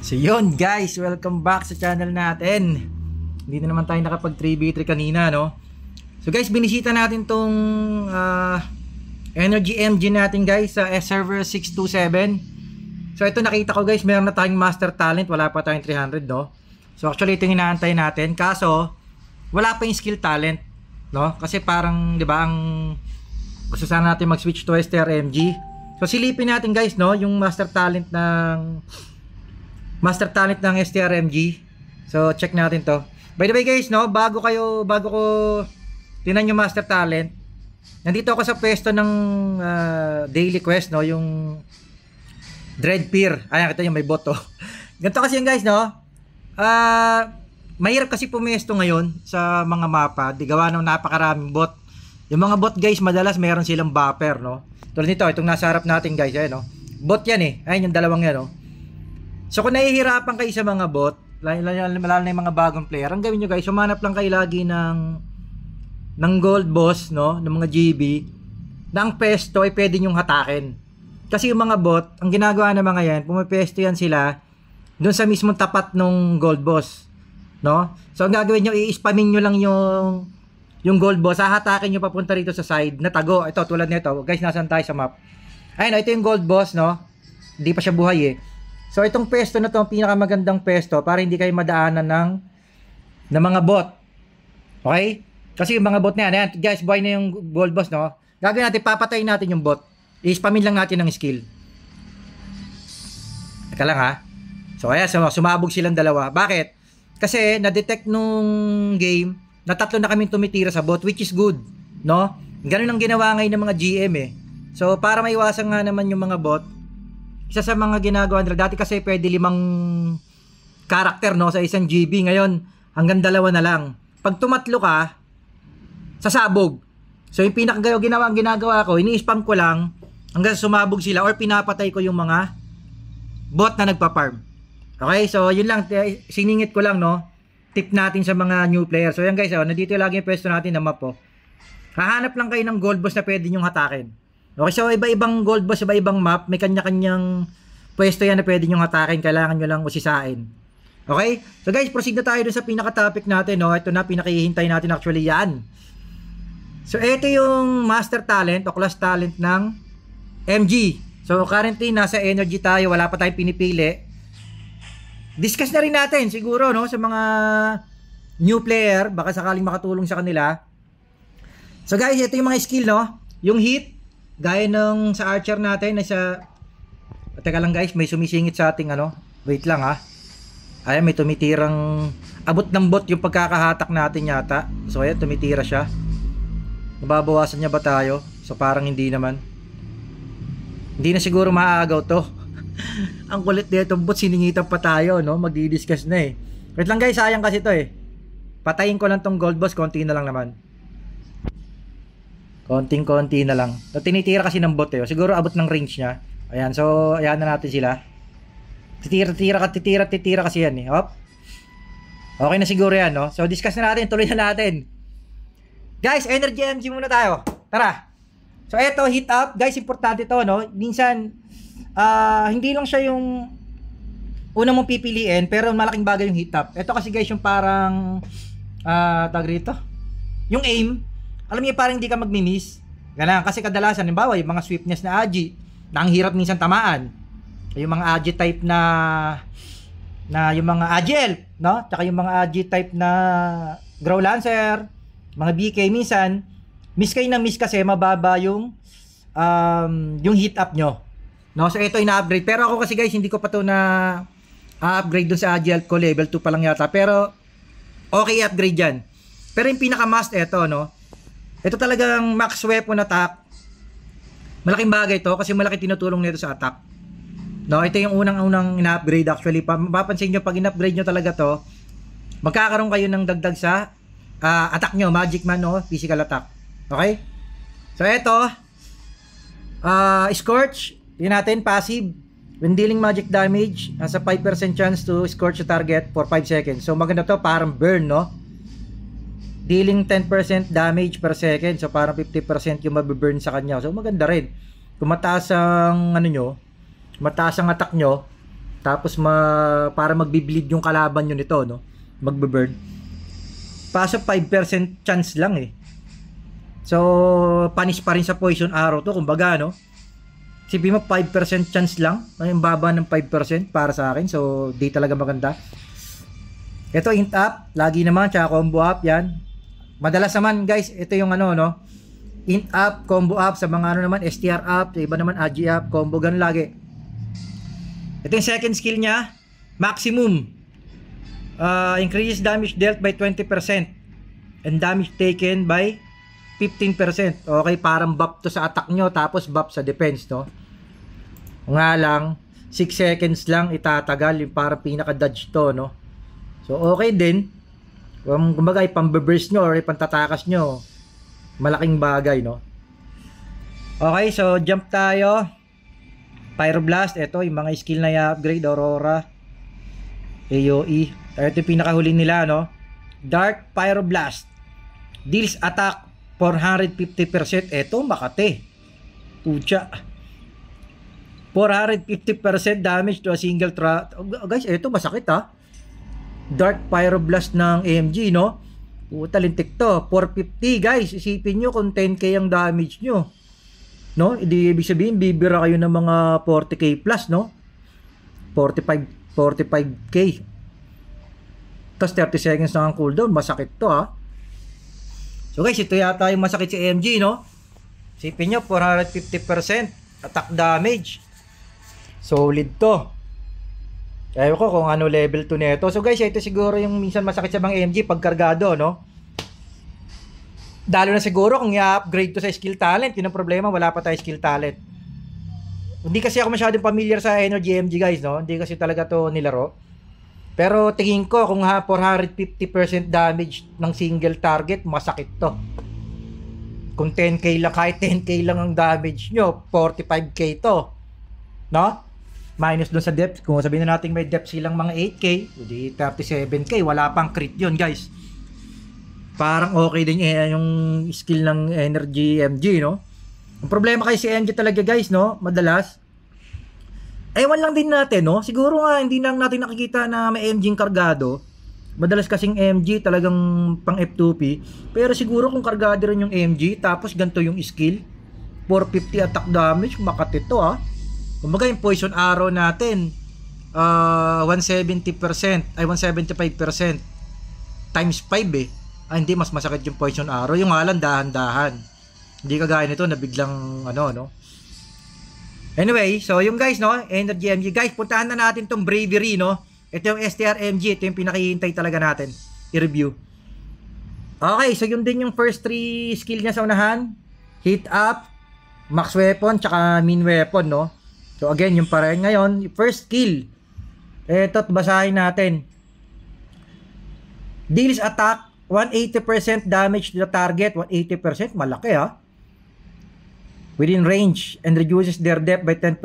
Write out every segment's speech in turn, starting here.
So yun guys, welcome back sa channel natin. Hindi na naman tayo nakapag 3v3 kanina, no? So guys, binisita natin tong energy engine natin guys sa S-Server 627. So ito nakita ko guys, meron na tayong master talent, wala pa tayong 300, no? So actually ito yung inaantay natin, kaso wala pa yung skill talent, no? Kasi parang 'di ba ang gusto sana natin mag-switch to STRMG. So silipin natin guys, no, yung master talent ng STRMG. So check natin to. By the way guys, no, bago ko tinan yung master talent, nandito ako sa pwesto ng daily quest, no, yung Dread Pier. Ayan, ito yung may bot to. Ganito kasi yun guys, no. Mahirap kasi pumesto ngayon sa mga mapa, di gawa ng napakaraming bot. Yung mga bot guys, madalas meron silang buffer, no. Tulad nito, itong nasa harap natin guys, ayan, no. Bot yan eh. Ayan yung dalawang yan, no. So kung nahihirapan kayo sa mga bot, lalo na yung mga bagong player, ang gawin nyo guys, humanap lang kayo lagi ng gold boss, no, ng mga GB, na ang pesto ay pwede nyong hatakin. Kasi yung mga bot, ang ginagawa ng mga yan, pumipesto yan sila doon sa mismong tapat ng gold boss, no. So ang gagawin nyo, i-spamin nyo lang yung gold boss, hahatakin nyo papunta rito sa side na tago. Ito, tulad nito guys, nasan tayo sa map. Ayun, ito yung gold boss, no, hindi pa siya buhay eh. So itong pesto na to, ang pinakamagandang pesto para hindi kayo madaanan ng mga bot. Okay? Kasi yung mga bot na yan, ayan, guys, buhay na yung gold boss, no? Gagawin natin, papatayin natin yung bot. I-spamin lang natin ng skill. Teka lang ha. So ayan, sumabog silang dalawa. Bakit? Kasi na-detect nung game na tatlo na kami tumitira sa bot, which is good, no? Ganun ang ginawa ngayon ng mga GM eh. So para maiwasan nga naman yung mga bot, isa sa mga ginagawa nila, dati kasi pwede 5 karakter, no, sa isang GB, ngayon hanggang 2 na lang. Pag tumatlo ka, sasabog. So yung ginagawa ko, ini-spam ko lang hanggang sumabog sila or pinapatay ko yung mga bot na nagpa-farm. Okay, so yun lang, siningit ko lang, no, tip natin sa mga new player. So yan guys, nandito lagi yung pwesto natin na map, oh. Hahanap lang kayo ng gold boss na pwede nyong hatakin. Okay, so iba-ibang gold boss, iba-ibang map, may kanya-kanyang pwesto yan na pwede nyong hatakin, kailangan nyo lang usisain. Okay? So guys, proceed na tayo dun sa pinaka-topic natin, no? Ito na, pinakihintay natin actually yan. So ito yung master talent o class talent ng MG. So currently, nasa energy tayo, wala pa tayong pinipili. Discuss na rin natin siguro, no, sa mga new player, baka sakaling makatulong sa kanila. So guys, ito yung mga skill, no? Yung hit, gaya nung sa archer natin, teka lang guys, may sumisingit sa ating wait lang ha. Ayan, may tumitirang, abot ng bot yung pagkakahatak natin yata. So ayan, tumitira siya. Mababawasan niya ba tayo? So parang hindi naman. Hindi na siguro maaagaw to. Ang kulit nito bot, siningitan pa tayo, no? Magdi-discuss na eh. Wait lang guys, sayang kasi to eh. Patayin ko lang tong gold boss, konti na lang naman. Konting-konti na lang. So, tinitira kasi ng bot eh. Siguro abot ng range niya. Ayan, so ayan na natin sila. Titira kasi yan eh. Hop. Okay na siguro yan, no? So discuss na natin, tuloy na natin. Guys, energy MG muna tayo. Tara. So eto, heat up. Guys, importante to, no? Minsan, hindi lang siya yung unang mong pipiliin, pero malaking bagay yung heat up. Eto kasi guys, yung parang, tag rito, yung aim. Alam niyo, parang hindi ka magmi-miss. Ganun, kasi kadalasan, halimbawa, yung mga swiftness na agi, na ang hirap minsan tamaan. Yung mga agi type na yung mga agile, no? Tsaka yung mga agi type na Grow Lancer, mga BK, minsan, miss kayo na miss kasi mababa yung heat up nyo. No? So, ito ina-upgrade. Pero ako kasi guys, hindi ko pa to na upgrade dun sa agile ko. Level 2 pa lang yata. Pero, okay upgrade yan. Pero yung pinaka-must, ito, no? Ito talagang max weapon attack. Malaking bagay to kasi malaki tinutulong nito sa attack. No, ito yung unang ina-upgrade actually. Mapapansin niyo pag in-upgrade niyo talaga to, magkakaroon kayo ng dagdag sa attack niyo, magic man o physical attack. Okay? So ito, scorch, yun natin passive. When dealing magic damage, has a 5% chance to scorch a target for 5 seconds. So maganda to, parang burn, no? Dealing 10% damage per second. So parang 50% yung mabiburn sa kanya. So maganda rin. Kung mataas ang mataas ang attack nyo, Tapos para magbi-bleed yung kalaban nyo nito, no? Magbe-burn. Paso 5% chance lang eh. So, panis pa rin sa poison arrow to, kumbaga, no? Sipin mo 5% chance lang, yung baba ng 5% para sa akin. So, di talaga maganda. Ito int up, lagi naman, tsaka combo up, yan. Madalas naman, guys, ito yung ano, no? Int up, combo up, sa mga ano naman, STR up, sa iba naman, AG up, combo, ganun lagi. Ito yung second skill niya, maximum. Increases damage dealt by 20% and damage taken by 15%. Okay, parang buff to sa attack nyo, tapos buff sa defense, no? Nga lang, 6 seconds lang itatagal, yung parang pinaka-dodge to, no? So, okay din. Kumbaga, ipang-burst nyo or ipang-tatakas nyo, malaking bagay, no? Okay, so jump tayo. Pyroblast, ito yung mga skill na i-upgrade. Aurora, AOE. Ito yung pinakahuli nila, no? Dark Pyroblast deals attack 450%. Ito, Makate. Pucha. 450% damage to a single guys, ito masakit ha. Dark Pyroblast ng AMG, no? Puta, lintik to. 450, guys. Isipin nyo kung 10k ang damage nyo. No? Hindi ibig sabihin, bibira kayo ng mga 40k plus, no? 45k. Tapos 30 seconds na ang cooldown. Masakit to, ha? So, guys, ito yata yung masakit si AMG, no? Isipin nyo, 450% attack damage. Solid to. Ayaw ko kung ano level 2 nito. So, guys, ito siguro yung minsan masakit sa mga AMG pag kargado, no? Dalo na siguro kung i-upgrade to sa skill talent. Yun ang problema, wala pa tayo skill talent. Hindi kasi ako masyadong familiar sa Energy MG, guys, no? Hindi kasi talaga to nilaro. Pero tingin ko kung 450% damage ng single target, masakit to. Kung 10k lang, kahit 10k lang ang damage nyo, 45k to, no? Minus dun sa depth. Kung sabihin na natin may depth silang mga 8k, hindi 37k, wala pang crit yun, guys. Parang okay din yung skill ng Energy MG, no? Ang problema kay si MG talaga, guys, no? Madalas, ewan lang din natin, no? Siguro nga, hindi lang natin nakikita na may MG kargado. Madalas kasing MG talagang pang F2P. Pero siguro kung kargado rin yung MG, tapos ganito yung skill, 450 attack damage, makati to, ha? Kumbaga yung poison arrow natin, 170%, ay 175% times 5 eh. Hindi, mas masakit yung poison arrow. Yung nga lang, dahan-dahan. Hindi kagaya nito na biglang ano, no? Anyway, so yung guys, no? Energy MG. Guys, puntahan na natin tong Bravery, no? Ito yung STR MG. Ito yung pinakihintay talaga natin i-review. Okay, so yun din yung first 3 skill niya sa unahan. Heat up, max weapon, tsaka min weapon, no? So again, yung pa rin ngayon. First skill. Ito, basahin natin. Deals attack 180% damage to the target. 180%, malaki ha. Within range and reduces their depth by 10%.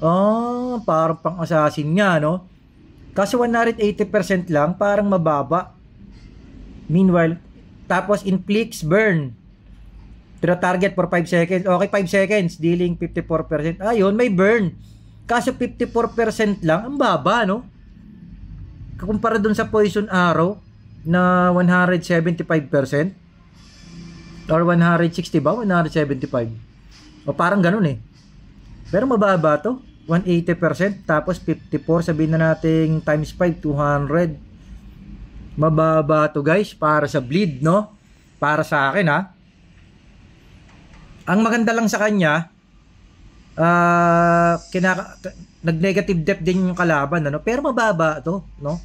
Oh, parang pang assassin nga, no? Kasi 180% lang, parang mababa. Meanwhile, tapos inflicts burn to the target for 5 seconds. Okay, 5 seconds, dealing 54%. Ayun, may burn. Kaso 54% lang, ang baba, no? Kumpara dun sa poison arrow na 175% or 160 ba? 175. O parang ganun eh. Pero mababa to. 180% tapos 54, sabihin na natin times 5, 200. Mababa to, guys, para sa bleed, no? Para sa akin, ha. Ang maganda lang sa kanya, nag-negative depth din yung kalaban, ano? Pero mababa to, no?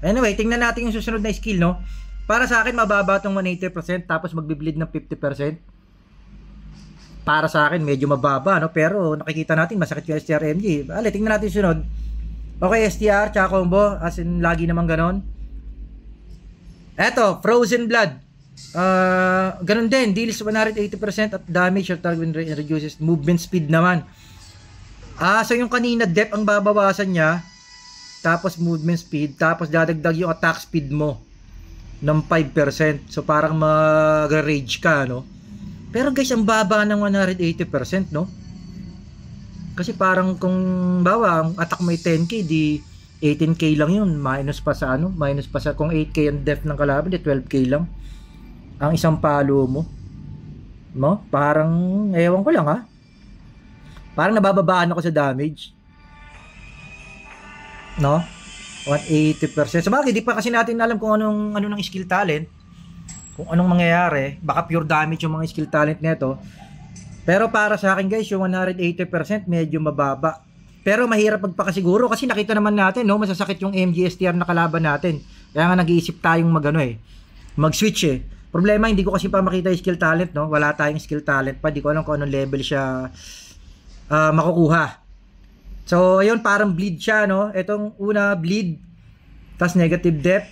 Anyway, tingnan natin yung susunod na skill, no? Para sa akin, mababa itong 180%, tapos magbi-bleed ng 50%. Para sa akin, medyo mababa, no? Pero nakikita natin, masakit yung STR MG. Bale, tingnan natin yung sunod. Okay, STR, tsaka combo, as in, lagi naman ganon. Eto, Frozen Blood. Ganon din, deals 180% at damage or target reduces movement speed naman. So yung kanina, depth ang babawasan niya, tapos movement speed, tapos dadagdag yung attack speed mo ng 5%. So parang mag-rage ka, no? Pero guys, ang baba ng 180%, no? Kasi parang kung bawa ang attack mo ay 10k, di 18k lang yun, minus pa sa ano, minus pa sa kung 8k ang def ng kalaban, di 12k lang ang isang palo mo, no? Parang ewan ko lang, ha, parang nabababaan ako sa damage, no? 180%. Sabagay, di pa kasi natin alam kung anong ng skill talent, kung anong mangyayari. Baka pure damage yung mga skill talent nito. Pero para sa akin guys, yung 180% medyo mababa. Pero mahirap magpakasiguro kasi nakita naman natin, no, masasakit yung MGSTR na kalaban natin. Kaya nga nag-iisip tayong mag-switch eh. Problema, hindi ko kasi pa makita yung skill talent, no. Wala tayong skill talent pa, di ko alam kung anong level siya makukuha. So, ayun, parang bleed siya, no? Etong una, bleed. Tapos negative depth.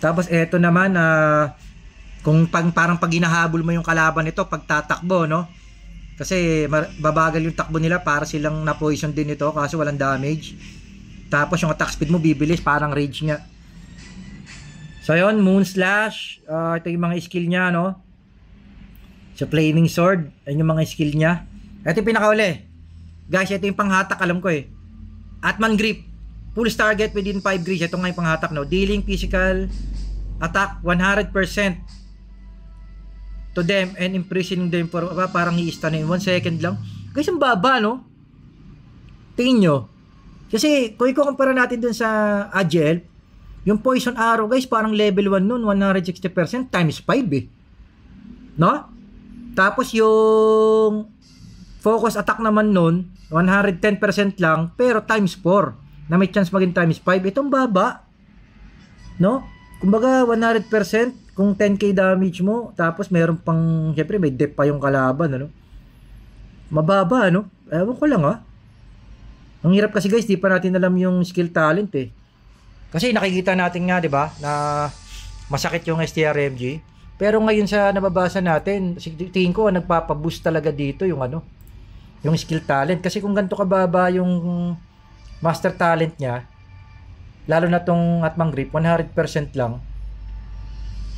Tapos eto naman, kung parang pag hinahabol mo yung kalaban nito, pag tatakbo, no? Kasi babagal yung takbo nila, para silang na-poison din ito, kasi walang damage. Tapos yung attack speed mo, bibilis, parang rage nga. So, ayun, Moon Slash. Ito yung mga skill niya, no? So, Flaming Sword. Ayun yung mga skill niya. Ito yung pinakauli. Guys, ito yung panghatak, alam ko eh. Atman Grip. Full target within 5 grids. Ito nga yung panghatak, no? Dealing physical attack 100% to them and imprisoning them for parang i-stun in 1 second lang. Guys, ang baba, no? Tingin nyo. Kasi kung ikukumpara natin dun sa AGL, yung Poison Arrow, guys, parang level 1 nun, 160% times 5 eh. No? Tapos yung focus attack naman nun, 110% lang, pero times 4, na may chance maging times 5. Itong baba, no? Kumbaga, 100%, kung 10k damage mo, tapos meron pang, syempre may dep pa yung kalaban, ano? Mababa, ano? Ewan ko lang, ha? Ang hirap kasi guys, di pa natin alam yung skill talent, eh. Kasi nakikita natin nga, di ba, na masakit yung STRMG. Pero ngayon sa nababasa natin, tingin ko, nagpapaboost talaga dito yung ano, yung skill talent. Kasi kung ganito kababa yung master talent niya, lalo na tong Atman Grip, 100% lang,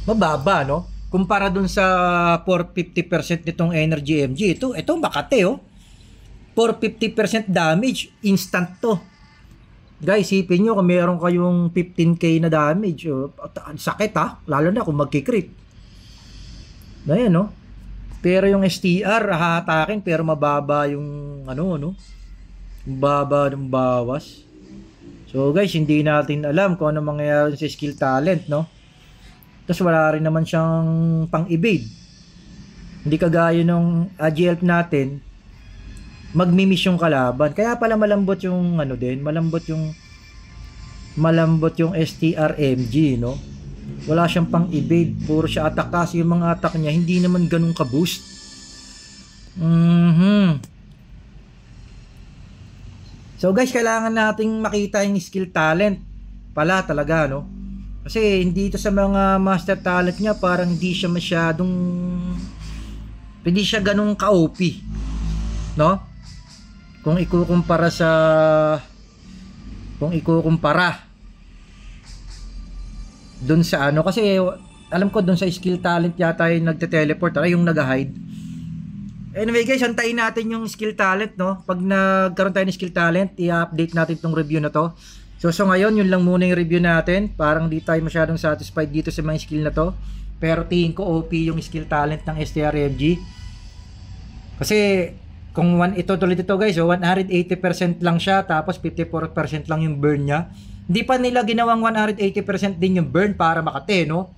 mababa, no? Kumpara dun sa 450% nitong Energy MG, ito makate, oh. 450% damage, instant to. Guys, isipin nyo kung meron kayong 15k na damage, oh, sakit, ha? Lalo na kung magkikrit. Ayan, no? Pero yung STR, hahatakin, pero mababa yung ano, no? Baba ng bawas. So guys, hindi natin alam kung ano mangyayari sa skill talent, no? Tapos wala rin naman siyang pang-evade. Hindi kagaya nung AGL natin, magmimiss yung kalaban. Kaya pala malambot yung ano din, malambot yung STRMG, no? Wala siyang pang-evade, puro siya attack, kasi yung mga attack niya hindi naman ganun ka-boost. So guys, kailangan nating makita yung skill talent pala talaga, no? Kasi hindi ito sa mga master talent niya, parang hindi siya masyadong, hindi siya ganun ka-OP, no? Kung ikukumpara dun sa ano, kasi alam ko dun sa skill talent yata yung nagte-teleport, yung nag-hide. Anyway guys, antayin natin yung skill talent, no? Pag nagkaroon tayo ng skill talent, i-update natin itong review na to. So ngayon, yun lang muna yung review natin. Parang di tayo masyadong satisfied dito sa mga skill na to. Pero tingin ko OP yung skill talent ng STRMG. Kasi kung ito tuloy dito guys, 180% lang siya, tapos 54% lang yung burn niya. Hindi pa nila ginawang 180% din yung burn para makate, no?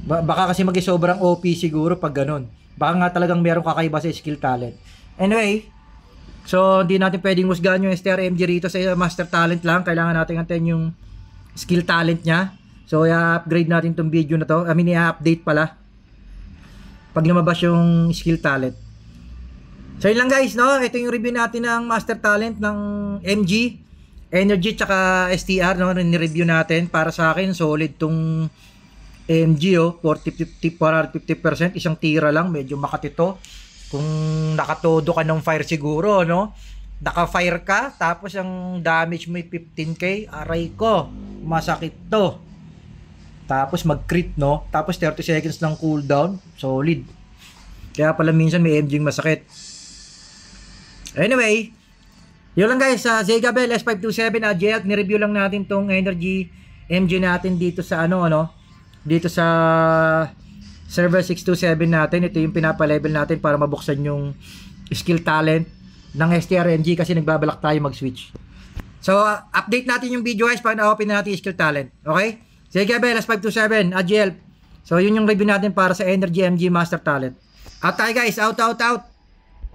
Baka kasi sobrang OP siguro pag ganun. Baka nga talagang meron kakaiba sa skill talent. Anyway, so hindi natin pwedeng husgahan yung STRMG rito sa master talent lang. Kailangan natin antayin yung skill talent niya. So i-upgrade natin tong video na to. I-update pala pag lumabas yung skill talent. So yun lang guys, no? Ito yung review natin ng master talent ng MG, Energy, tsaka STR, no? Ni-review natin. Para sa akin, solid tong MG, oh. 450%, isang tira lang, medyo makatito. Kung nakatodo ka ng fire siguro, no? Naka-fire ka, tapos ang damage mo ay 15k, aray ko, masakit to. Tapos mag-crit, no? Tapos 30 seconds ng cooldown, solid. Kaya pala minsan may MG masakit. Anyway, yun lang guys, sa Zegabel S527 AGL, ni-review lang natin tong Energy MG natin dito sa dito sa server 627 natin. Ito yung pinapa-level natin para mabuksan yung skill talent ng STRMG kasi nagbabalak tayo mag-switch. So, update natin yung video guys pag na-open natin yung skill talent. Okay? Zegabel S527 AGL. So, yun yung review natin para sa Energy MG Master Talent. Out tayo guys, out.